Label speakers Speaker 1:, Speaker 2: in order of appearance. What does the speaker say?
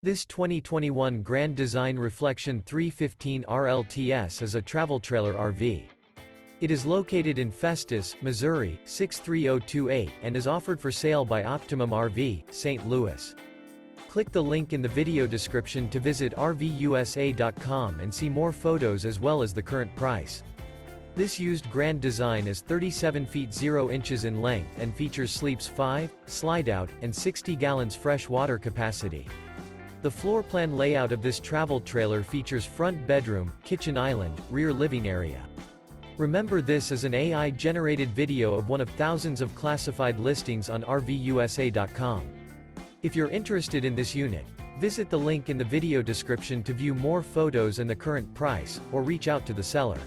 Speaker 1: This 2021 Grand Design Reflection 315 RLTS is a travel trailer RV. It is located in Festus, Missouri, 63028 and is offered for sale by Optimum RV, St. Louis. Click the link in the video description to visit RVUSA.com and see more photos as well as the current price. This used Grand Design is 37 feet 0 inches in length and features sleeps 5, Slideout, and 60 gallons fresh water capacity. The floor plan layout of this travel trailer features front bedroom, kitchen island, rear living area. Remember, this is an AI-generated video of one of thousands of classified listings on RVUSA.com. If you're interested in this unit, visit the link in the video description to view more photos and the current price, or reach out to the seller.